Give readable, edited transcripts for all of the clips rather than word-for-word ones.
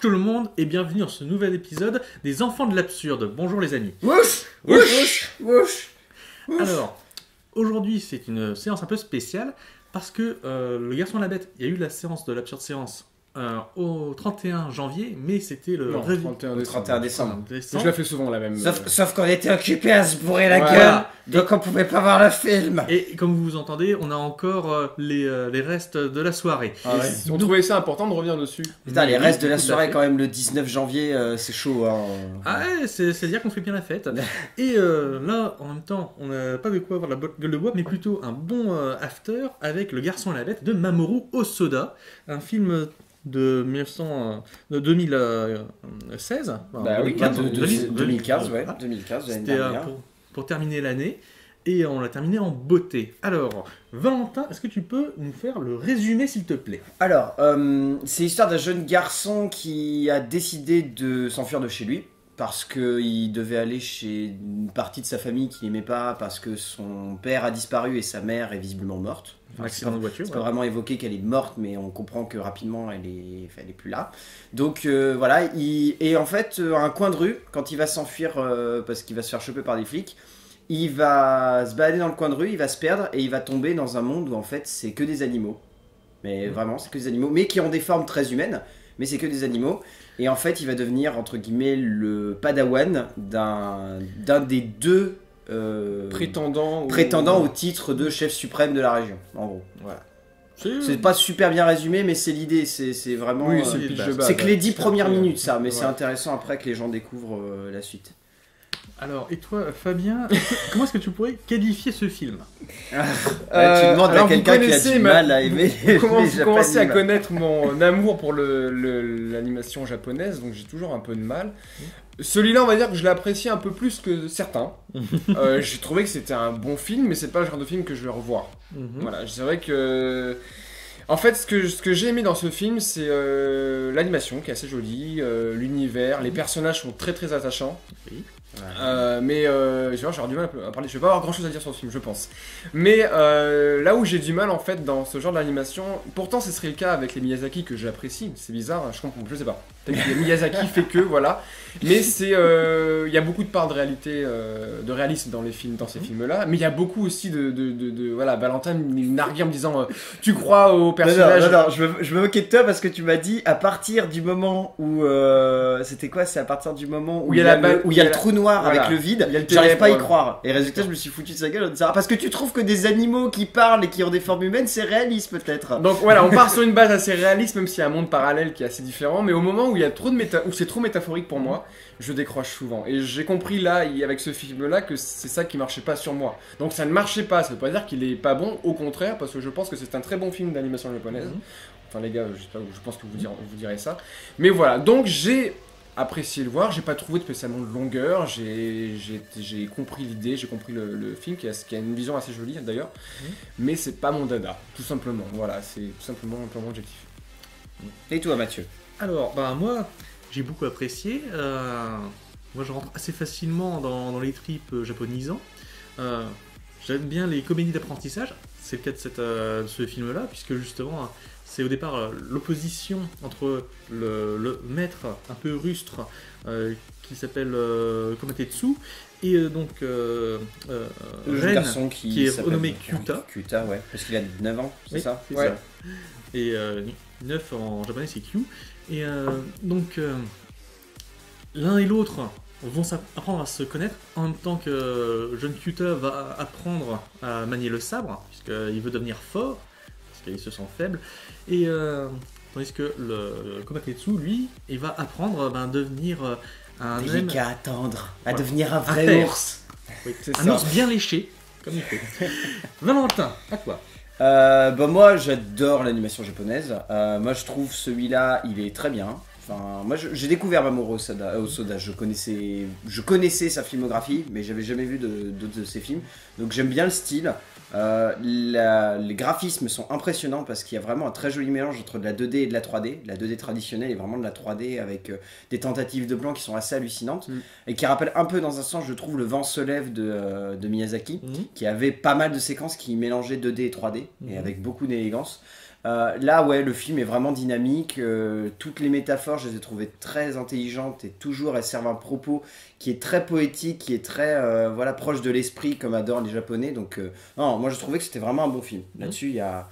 tout le monde et bienvenue dans ce nouvel épisode des Enfants de l'Absurde. Bonjour les amis. Wouch wouch wouch. Alors, aujourd'hui c'est une séance un peu spéciale parce que le garçon et la bête, il y a eu la séance de l'absurde séance au 31 janvier, mais c'était le 31 décembre. Je la fais souvent la même. Sauf qu'on était occupés à se bourrer la Voilà. gueule, donc on pouvait pas voir le film. Et comme vous entendez, on a encore les restes de la soirée. Ah ouais. On trouvait ça important de revenir dessus. Putain, les Oui, restes de la tout à soirée fait. quand même le 19 janvier, c'est chaud. Hein. Ah ouais, c'est dire qu'on fait bien la fête. Et là, en même temps, on n'a pas de quoi avoir la gueule de bois, mais plutôt un bon after avec Le Garçon et la Bête de Mamoru Hosoda, un film de 2016. Bah oui, 2015, ouais, 2015, l'année C'était dernière. pour terminer l'année. Et on l'a terminé en beauté. Alors, Valentin, est-ce que tu peux nous faire le résumé, s'il te plaît? Alors, c'est l'histoire d'un jeune garçon qui a décidé de s'enfuir de chez lui parce qu'il devait aller chez une partie de sa famille qu'il n'aimait pas parce que son père a disparu et sa mère est visiblement morte. Un accident de voiture. C'est pas vraiment évoqué qu'elle est morte, mais on comprend que rapidement elle est plus là. Donc voilà, et en fait, à un coin de rue, quand il va s'enfuir parce qu'il va se faire choper par des flics, il va se balader dans le coin de rue, il va se perdre et il va tomber dans un monde où en fait c'est que des animaux. Mais vraiment, c'est que des animaux, mais qui ont des formes très humaines, mais c'est que des animaux. Et en fait, il va devenir, entre guillemets, le padawan d'un des deux Prétendant au titre de chef suprême de la région, en gros. Voilà. C'est C'est pas super bien résumé, mais c'est l'idée, c'est vraiment... Oui, c'est le pitch de base. c'est que les 10 premières minutes, ça, mais Ouais. c'est intéressant après que les gens découvrent la suite. Alors, et toi, Fabien, comment est-ce que tu pourrais qualifier ce film? Tu demandes à alors, quelqu'un vous qui a connaissez du mal à aimer Vous les commencez à Japanime. connaître mon amour pour l'animation japonaise, donc j'ai toujours un peu de mal. Celui-là, on va dire que je l'ai apprécié un peu plus que certains. J'ai trouvé que c'était un bon film, mais c'est pas le genre de film que je vais revoir. Voilà, c'est vrai que... En fait, ce que j'ai aimé dans ce film, c'est l'animation qui est assez jolie, l'univers, les personnages sont très très attachants. Oui. Mais j'aurais du mal à parler, je vais pas avoir grand chose à dire sur ce film, je pense. Mais là où j'ai du mal en fait dans ce genre d'animation, pourtant ce serait le cas avec les Miyazaki que j'apprécie, c'est bizarre, je comprends, je sais pas. Peut-être que les Miyazaki fait que, voilà. Mais c'est, il y a beaucoup de parts de réalité, de réalisme dans les films, dans ces films-là. Mais il y a beaucoup aussi voilà, Valentin me narguait en me disant, tu crois au personnage. Non, je me moquais de toi parce que tu m'as dit à partir du moment où c'était quoi? C'est à partir du moment où il y a le trou noir voilà. avec le vide. Il y a le J'arrive pas à y ténèbre. croire. Et résultat, je me suis foutu de sa gueule en disant parce que tu trouves que des animaux qui parlent et qui ont des formes humaines, c'est réaliste peut-être. Donc voilà, on part sur une base assez réaliste, même s'il y a un monde parallèle qui est assez différent. Mais au moment où il y a trop de où c'est trop métaphorique pour moi, je décroche souvent. Et j'ai compris là, avec ce film-là, que c'est ça qui marchait pas sur moi. Donc ça ne marchait pas. Ça veut pas dire qu'il est pas bon, au contraire, parce que je pense que c'est un très bon film d'animation japonaise. Enfin les gars, je pense que vous direz ça. Mais voilà, donc j'ai apprécié le voir. J'ai pas trouvé spécialement de longueur. J'ai compris l'idée, j'ai compris le film qui a une vision assez jolie d'ailleurs. Mais c'est pas mon dada, tout simplement. Voilà, c'est tout simplement mon objectif. Et toi, Mathieu? Alors, bah moi, j'ai beaucoup apprécié. Moi, je rentre assez facilement dans les tripes japonisants. J'aime bien les comédies d'apprentissage. C'est le cas de ce film-là, puisque justement, c'est au départ l'opposition entre le maître un peu rustre qui s'appelle Komatetsu et donc Le Ren, garçon qui est s'appelle renommé Kyuta. Kyuta, ouais. Parce qu'il a 9 ans, c'est Oui, ça? c'est Ouais. ça. Et 9 en japonais, c'est Kyu. Et donc, l'un et l'autre vont apprendre à se connaître en même temps que jeune Kyuta va apprendre à manier le sabre, puisqu'il veut devenir fort, parce qu'il se sent faible. Et tandis que le Komatetsu, lui, il va apprendre à devenir un Il homme- n'y qu'à attendre, à Ouais. devenir un Un vrai père. ours. oui, C'est un ça. ours bien léché, comme il faut. Valentin, à toi. Bah moi j'adore l'animation japonaise. Moi je trouve celui-là il est très bien. Enfin, moi j'ai découvert Mamoru Hosoda. Je connaissais sa filmographie, mais j'avais jamais vu d'autres de ses films. Donc j'aime bien le style. Les graphismes sont impressionnants parce qu'il y a vraiment un très joli mélange entre de la 2D et de la 3D. La 2D traditionnelle et vraiment de la 3D avec des tentatives de plan qui sont assez hallucinantes et qui rappellent un peu dans un sens, je trouve, Le Vent se lève de Miyazaki, qui avait pas mal de séquences qui mélangeaient 2D et 3D et avec beaucoup d'élégance. Là, ouais, le film est vraiment dynamique. Toutes les métaphores, je les ai trouvées très intelligentes et toujours elles servent un propos qui est très poétique, qui est très voilà, proche de l'esprit, comme adorent les Japonais. Donc, non, moi je trouvais que c'était vraiment un bon film. Là-dessus, il y a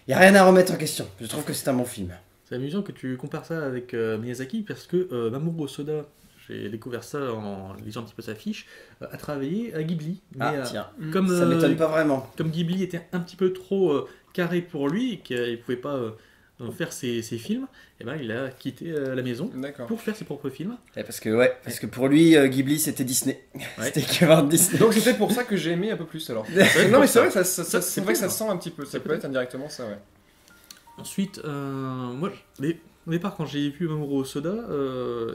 rien à remettre en question. Je trouve que c'est un bon film. C'est amusant que tu compares ça avec Miyazaki parce que Mamoru Hosoda, j'ai découvert ça en lisant un petit peu sa fiche, a travaillé à Ghibli. Mais, Tiens, comme, ça m'étonne pas vraiment. Comme Ghibli était un petit peu trop carré pour lui et qu'il ne pouvait pas faire ses films, et ben, il a quitté la maison pour faire ses propres films. Parce que pour lui, Ghibli c'était Disney. Ouais. C'était que Disney. Donc c'est peut-être pour ça que j'ai aimé un peu plus alors. Non mais c'est vrai, c'est vrai que ça sent un petit peu, ça peut être indirectement ça, ouais. Ensuite, moi, au départ, quand j'ai vu Mamoru Hosoda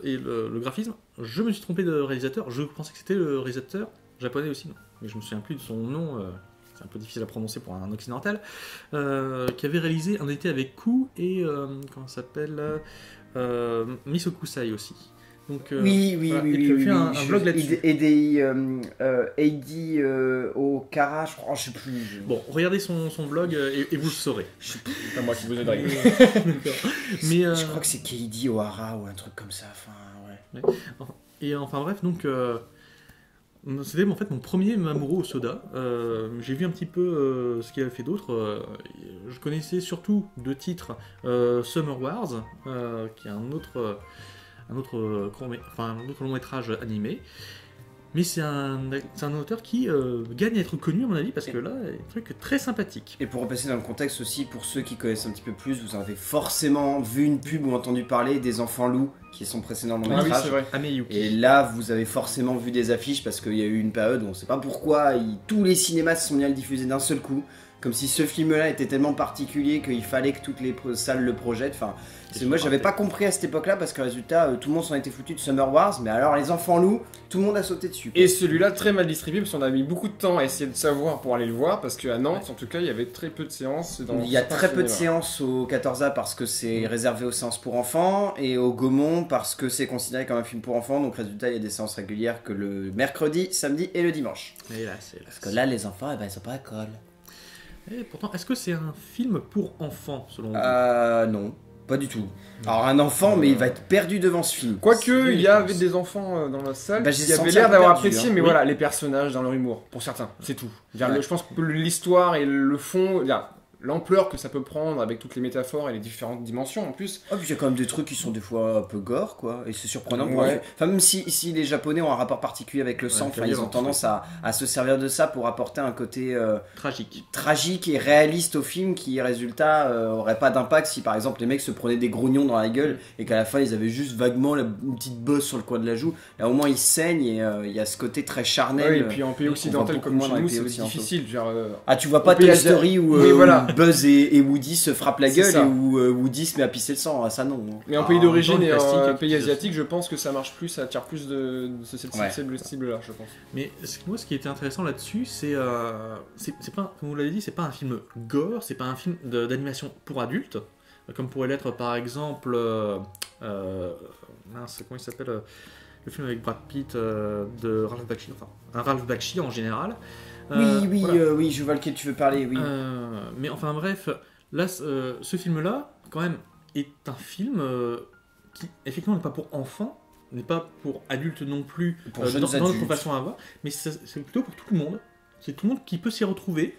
et le graphisme, je me suis trompé de réalisateur. Je pensais que c'était le réalisateur japonais aussi, non. Mais je me souviens plus de son nom. C'est un peu difficile à prononcer pour un occidental. Qui avait réalisé Un été avec Ku et comment ça s'appelle Misokusai aussi. Donc, Oui. il fait un vlog là-dessus. Heidi Okara, je crois, je sais plus. Bon, regardez son vlog et vous le saurez. C'est pas moi qui vous aiderai. Mais, je crois que c'est Keidi Ohara ou un truc comme ça. Enfin, ouais. Et enfin bref, donc c'était en fait mon premier Mamoru Hosoda. J'ai vu un petit peu ce qu'il avait fait d'autre. Je connaissais surtout deux titres, Summer Wars, qui est un autre long métrage animé. Mais c'est un auteur qui gagne à être connu à mon avis parce que là, il y a un truc très sympathique. Et pour repasser dans le contexte aussi, pour ceux qui connaissent un petit peu plus, vous avez forcément vu une pub ou entendu parler des Enfants Loups, qui est son précédent long métrage. Ah oui, c'est vrai. Ameyuki. Et là, vous avez forcément vu des affiches parce qu'il y a eu une période où on ne sait pas pourquoi, tous les cinémas se sont mis à le diffuser d'un seul coup. Comme si ce film-là était tellement particulier qu'il fallait que toutes les salles le projettent. Enfin, moi, j'avais pas compris à cette époque-là parce que résultat, tout le monde s'en était foutu de Summer Wars. Mais alors, les Enfants Loups, tout le monde a sauté dessus. Et celui-là, très mal distribué parce qu'on a mis beaucoup de temps à essayer de savoir pour aller le voir. Parce qu'à Nantes, en tout cas, il y avait très peu de séances. Il y a très peu de séances au 14A parce que c'est réservé aux séances pour enfants. Et au Gaumont parce que c'est considéré comme un film pour enfants. Donc, résultat, il y a des séances régulières que le mercredi, samedi et le dimanche. Parce que là, les enfants, ils sont pas à l'école. Et pourtant, est-ce que c'est un film pour enfants, selon vous ? Non, pas du tout. Alors un enfant, mais il va être perdu devant ce film. Quoique, il y avait des enfants dans la salle Bah, qui avaient l'air d'avoir apprécié, mais oui. voilà, les personnages dans leur humour, pour certains, c'est tout. Je pense que l'histoire et le fond, l'ampleur que ça peut prendre avec toutes les métaphores et les différentes dimensions en plus. Ah, puis il y a quand même des trucs qui sont des fois un peu gore, quoi, et c'est surprenant. Ouais. Enfin, même si les Japonais ont un rapport particulier avec le sang, ils ont tendance à se servir de ça pour apporter un côté tragique et réaliste au film qui, résultat, aurait pas d'impact si par exemple les mecs se prenaient des grognons dans la gueule et qu'à la fin ils avaient juste vaguement une petite bosse sur le coin de la joue. Là au moins ils saignent et il y a ce côté très charnel. Ouais, et puis en pays occidental comme chez nous, c'est difficile. Tu vois pas Toy Story où Buzz et Woody se frappent la gueule ça. et où Woody se met à pisser le sang. Ah, ça non. Mais en pays d'origine et en plastique, pays asiatique, je pense que ça marche plus, ça attire plus de cette cible-là, je pense. Mais moi, ce qui était intéressant là-dessus, c'est pas, comme vous l'avez dit, c'est pas un film gore, c'est pas un film d'animation pour adultes, comme pourrait l'être par exemple, mince, comment il s'appelle, le film avec Brad Pitt de Ralph Bakshi, enfin un Ralph Bakshi en général. Oui, je vois lequel tu veux parler, oui. Mais enfin bref, là, ce film-là, quand même, est un film qui, effectivement, n'est pas pour enfants, n'est pas pour adultes non plus, Pour dans jeunes notre adultes. façon à voir, mais c'est plutôt pour tout le monde. C'est tout le monde qui peut s'y retrouver,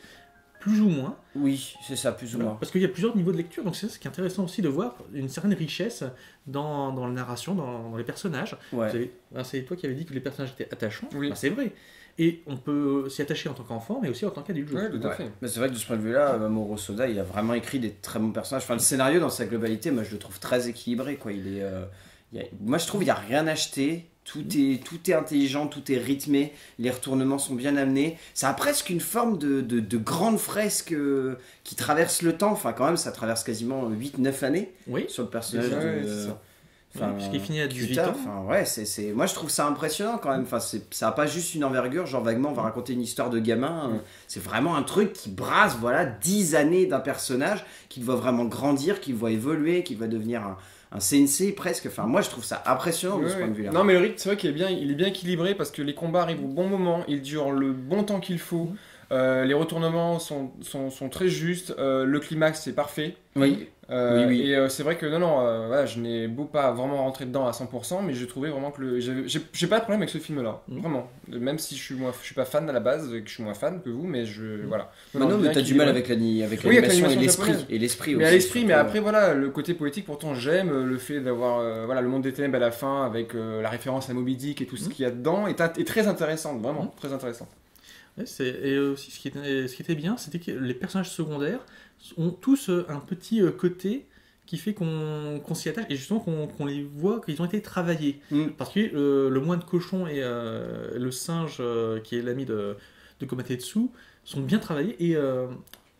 plus ou moins. Oui, c'est ça, plus ou moins. Parce qu'il y a plusieurs niveaux de lecture, donc c'est ça ce qui est intéressant aussi de voir une certaine richesse dans la narration, dans les personnages. Ouais. C'est toi qui avais dit que les personnages étaient attachants, Oui. c'est vrai. Et on peut s'y attacher en tant qu'enfant, mais aussi en tant qu'adulte. Ouais, tout à fait. Mais c'est vrai que de ce point de vue-là, Mamoru Hosoda, il a vraiment écrit des très bons personnages. Enfin, le scénario dans sa globalité, moi je le trouve très équilibré, quoi. Moi je trouve qu'il n'y a rien acheté. Tout est intelligent, tout est rythmé, les retournements sont bien amenés. Ça a presque une forme de grande fresque qui traverse le temps. Enfin, quand même, ça traverse quasiment 8-9 années sur le personnage puisqu'il finit à 18 Cutter. ans. Enfin, ouais, moi je trouve ça impressionnant quand même. Enfin, ça n'a pas juste une envergure, genre vaguement on va raconter une histoire de gamin. C'est vraiment un truc qui brasse 10 années d'un personnage, qui doit vraiment grandir, qui doit évoluer, qui va devenir un sensei presque. Enfin, moi je trouve ça impressionnant de ce point de vue-là. Non, mais le rythme, c'est vrai qu'il est bien équilibré parce que les combats arrivent au bon moment, ils durent le bon temps qu'il faut. Les retournements sont très justes. Le climax, c'est parfait. Oui. Oui. Et c'est vrai que voilà, je n'ai beau pas vraiment rentré dedans à 100%, mais j'ai trouvé vraiment que j'ai pas de problème avec ce film-là, vraiment. Même si je suis pas fan à la base, et que je suis moins fan que vous, mais voilà. Non, mais t'as du mal avec l'animation et l'esprit. Mais à l'esprit, mais après voilà, le côté poétique, pourtant j'aime le fait d'avoir voilà le monde des ténèbres à la fin avec la référence à Moby Dick et tout ce qu'il y a dedans est très intéressante, vraiment très intéressante. Ouais, et aussi, ce qui était bien, c'était que les personnages secondaires ont tous un petit côté qui fait qu'on s'y attache et justement qu'on les voit, qu'ils ont été travaillés. Parce que le moine cochon et le singe, qui est l'ami de Komatsu, sont bien travaillés et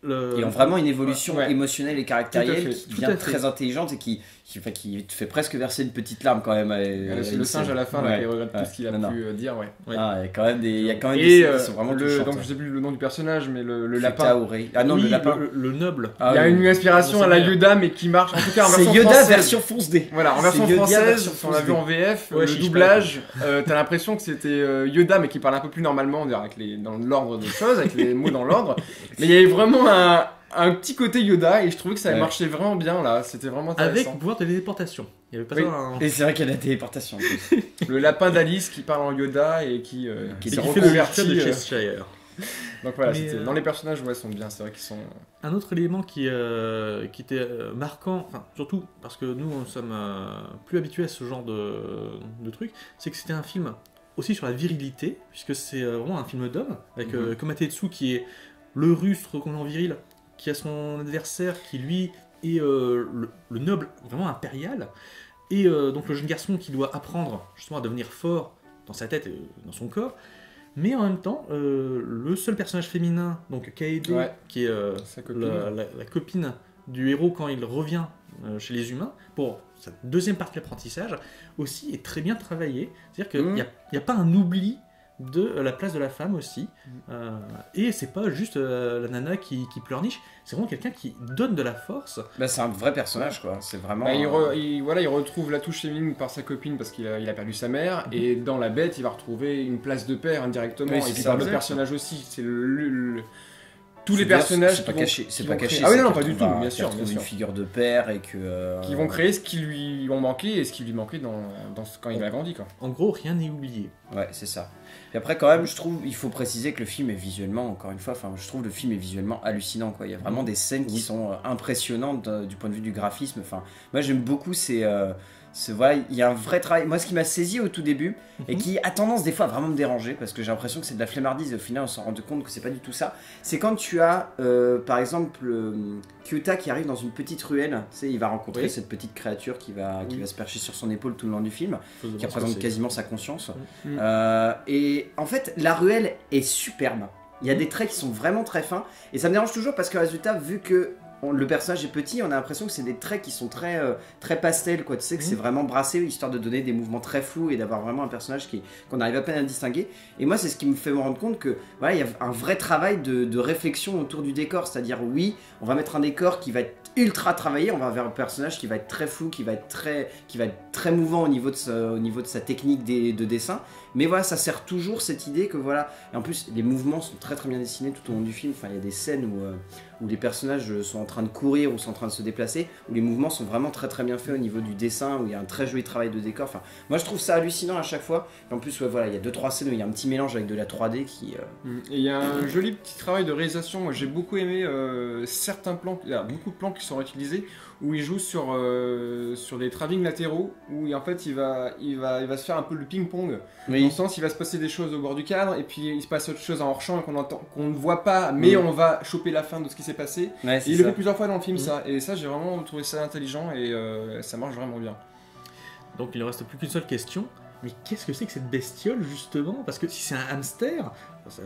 ils ont vraiment une évolution émotionnelle et caractérielle qui devient très intelligente et qui te fait presque verser une petite larme quand même. Le singe à la fin, qui regrette tout ce qu'il a pu dire. Il y a quand même des scènes qui sont vraiment touchantes. Donc je sais plus le nom du personnage, mais le lapin. Ah non, oui, le lapin. Le noble. Il y a une inspiration à la Yoda, mais qui marche. En tout cas, en version Yoda française. version fonce D. Voilà, en version française, on l'a vu en VF, le doublage, t'as l'impression que c'était Yoda, mais qui parle un peu plus normalement, on dirait dans l'ordre des choses, avec les mots dans l'ordre. Mais il y avait vraiment un petit côté Yoda et je trouvais que ça marchait vraiment bien là, c'était vraiment intéressant. Avec pouvoir de téléportation. Il y avait pas Et c'est vrai qu'il y a la téléportation. Le lapin d'Alice qui parle en Yoda et qui fait le de Cheshire. Donc voilà, dans les personnages, sont bien, c'est vrai qu'ils sont... Un autre élément qui était marquant, enfin, surtout parce que nous sommes plus habitués à ce genre de truc, c'est que c'était un film aussi sur la virilité, puisque c'est vraiment un film d'homme, avec Komatsu qui est le russe reconnaissant viril, qui a son adversaire qui lui est le noble vraiment impérial, et donc le jeune garçon qui doit apprendre justement à devenir fort dans sa tête et dans son corps, mais en même temps le seul personnage féminin, donc Kaede, qui est la copine du héros quand il revient chez les humains, pour sa deuxième partie d'apprentissage, aussi est très bien travaillée, c'est-à-dire qu'il n'y a pas un oubli de la place de la femme aussi, et c'est pas juste la nana qui pleurniche, c'est vraiment quelqu'un qui donne de la force. C'est un vrai personnage quoi, c'est vraiment... il retrouve la touche féminine par sa copine parce qu'il a perdu sa mère, et dans La Bête il va retrouver une place de père indirectement, et puis par le personnage aussi, c'est tous les personnages c'est pas caché, ah oui non pas du tout, bien sûr, une figure de père et qui vont créer ce qui lui ont manqué et ce qui lui manquait quand il a grandi quoi. En gros, rien n'est oublié. Ouais, c'est ça. Et après quand même, je trouve, il faut préciser que le film est visuellement, encore une fois, je trouve le film est visuellement hallucinant quoi. Il y a vraiment des scènes qui sont impressionnantes du point de vue du graphisme. Moi j'aime beaucoup il y a un vrai travail. Moi, ce qui m'a saisi au tout début et qui a tendance des fois à vraiment me déranger, parce que j'ai l'impression que c'est de la flemmardise et au final on s'en rend compte que c'est pas du tout ça, c'est quand tu as par exemple Kyuta qui arrive dans une petite ruelle, tu sais, il va rencontrer cette petite créature qui va se percher sur son épaule tout le long du film, qui représente quasiment sa conscience. Et en fait, la ruelle est superbe. Il y a des traits qui sont vraiment très fins et ça me dérange toujours parce que résultat, vu que le personnage est petit, on a l'impression que c'est des traits qui sont très pastel quoi. Tu sais que c'est vraiment brassé histoire de donner des mouvements très flous et d'avoir vraiment un personnage qu'on arrive à peine à distinguer. Et moi c'est ce qui me fait me rendre compte que voilà, il y a un vrai travail de réflexion autour du décor, c'est-à-dire oui, on va mettre un décor qui va être ultra travaillé, on va vers un personnage qui va être très flou, qui va être très mouvant au niveau de sa technique de dessin. Mais voilà, ça sert toujours cette idée que voilà, et en plus les mouvements sont très très bien dessinés tout au long du film. Il y a des scènes où les personnages sont en train de courir ou sont en train de se déplacer, où les mouvements sont vraiment très très bien faits au niveau du dessin, où il y a un très joli travail de décor. Moi je trouve ça hallucinant à chaque fois. Et en plus voilà, il y a 2-3 scènes où il y a un petit mélange avec de la 3D qui... Et il y a un joli petit travail de réalisation. Moi j'ai beaucoup aimé certains plans, il y a beaucoup de plans qui sont réutilisés, où il joue sur des travelling latéraux, où en fait il va se faire un peu le ping-pong. Dans le sens, il va se passer des choses au bord du cadre, et puis il se passe autre chose en hors-champ et qu'on ne voit pas, mais on va choper la fin de ce qui s'est passé. Et il le fait plusieurs fois dans le film, ça. Et ça, j'ai vraiment trouvé ça intelligent, et ça marche vraiment bien. Donc il ne reste plus qu'une seule question. Mais qu'est-ce que c'est que cette bestiole, justement? Parce que si c'est un hamster,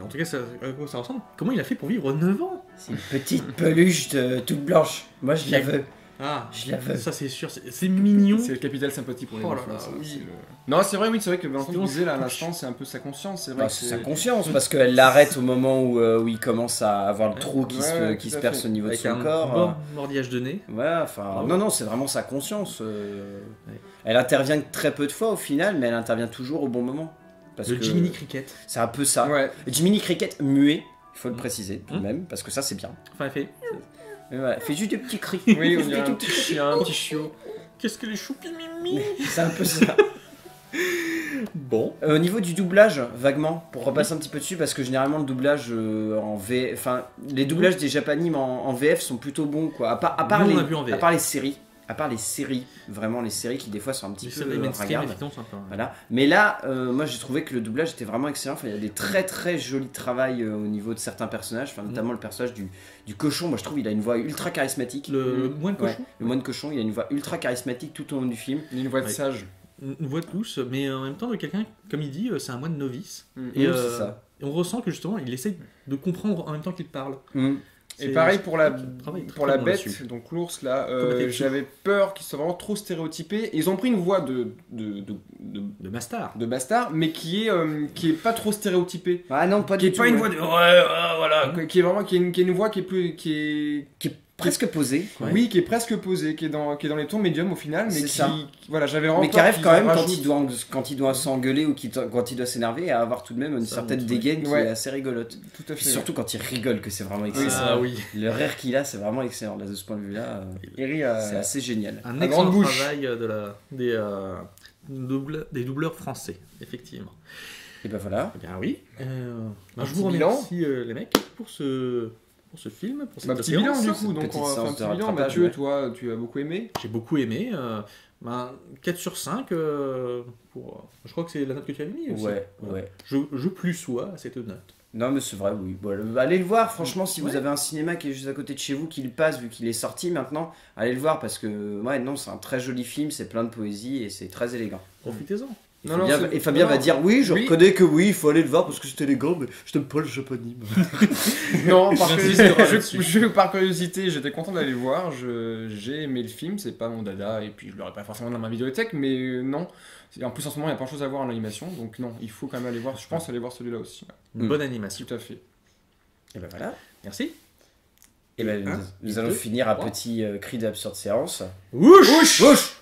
en tout cas, à quoi ça ressemble, comment il a fait pour vivre 9 ans? C'est une petite peluche toute blanche. Moi, je la veux. Ah, je la veux. Ça c'est sûr, c'est mignon. C'est le capital sympathie pour les enfants. Oui. Non, c'est vrai que Valentin disait là à l'instant, c'est un peu sa conscience. C'est vrai. C'est sa conscience parce qu'elle l'arrête au moment où il commence à avoir le trou qui se perce au niveau de son corps. Bon mordillage de nez. Ouais, non, c'est vraiment sa conscience. Elle intervient très peu de fois au final, mais elle intervient toujours au bon moment. Jiminy Cricket. C'est un peu ça. Ouais. Jiminy Cricket muet. Il faut le préciser tout de même, parce que ça c'est bien. Enfin, elle fait Mais voilà, fais juste des petits cris. Oui, on dirait un petit chien, un petit chiot. qu'est-ce que les choupis mimi. C'est un peu ça. Bon. Au niveau du doublage, vaguement, pour repasser un petit peu dessus, parce que généralement le doublage en VF, enfin les doublages des Japanimes en VF sont plutôt bons quoi. À part, Nous, on les, a vu en VF. à part les séries, vraiment les séries qui des fois sont un petit Les peu séries mainstream, ringardes. effectivement, c'est un peu. Voilà. Mais là, moi j'ai trouvé que le doublage était vraiment excellent. Enfin, il y a des très très jolis travails au niveau de certains personnages, enfin, notamment le personnage du cochon. Moi je trouve il a une voix ultra charismatique. Le moine Ouais, cochon. le moine cochon, il a une voix ultra charismatique tout au long du film. Il a une voix de Ouais. sage. Une voix douce, mais en même temps de quelqu'un, comme il dit, c'est un moine novice. Mm. Et C'est ça. et on ressent que justement, il essaie de comprendre en même temps qu'il parle. Mm. Et pareil pour la, Travaille très pour la bien bête, là-dessus. donc l'ours là, Kobatetsu. j'avais peur qu'il soit vraiment trop stéréotypé. Et ils ont pris une voix de De Mastar. bastard, mais qui est pas trop stéréotypée. Ah non, pas Qui du est tout. pas une ouais. voix de voilà, qui est vraiment qui est une voix qui est plus qui est Qui est presque posé. Ouais. oui, qui est presque posée, qui est dans les tons médiums au final, mais C'est qui ça. voilà, j'avais vraiment Mais qui peur arrive qu'ils quand même en quand il doit s'engueuler ou quand il doit s'énerver à avoir tout de même une Ça certaine montre, dégaine qui ouais. est assez rigolote. Tout à Puis fait. surtout quand il rigole que c'est vraiment excellent. Ah oui. Le rire qu'il a c'est vraiment excellent. Là, de ce point de vue là, Il rit c'est assez génial. Un À excellent grande bouche. travail des doubleurs français, effectivement. Et ben voilà. Eh bien oui. Un Je vous petit bilan. remercie les mecs pour ce film, pour cette Bah, petit bilan séance. du coup, cette donc petite on va faire un séance petit de bilan. rattrapage, Mathieu, ouais. toi, tu as beaucoup aimé. J'ai beaucoup aimé. 4 sur 5 pour... Je crois que c'est la note que tu avais mis aussi. Ouais. Je plus sois à cette note. Non mais c'est vrai, oui. Bon, allez le voir, franchement, si vous Ouais. avez un cinéma qui est juste à côté de chez vous, qui le passe, vu qu'il est sorti maintenant, allez le voir parce que, ouais, non, c'est un très joli film, c'est plein de poésie et c'est très élégant. Profitez-en. Et Fabien va dire oui, je Oui. reconnais que oui, il faut aller le voir parce que c'est élégant, mais je t'aime pas le japonime. Non, par J'insisterai curiosité, par curiosité, j'étais content d'aller le voir. J'ai aimé le film, c'est pas mon dada, et puis je l'aurais pas forcément dans ma vidéothèque, mais non. En plus, en ce moment, il y a pas grand chose à voir en animation, donc non, il faut quand même aller voir. Je pense aller voir celui-là aussi. Ouais. Une bonne animation. Tout à fait. Et ben voilà. Merci. Et ben Un, nous et allons deux, finir à trois. petit cri d'absurde séance. Wouch. Wouch.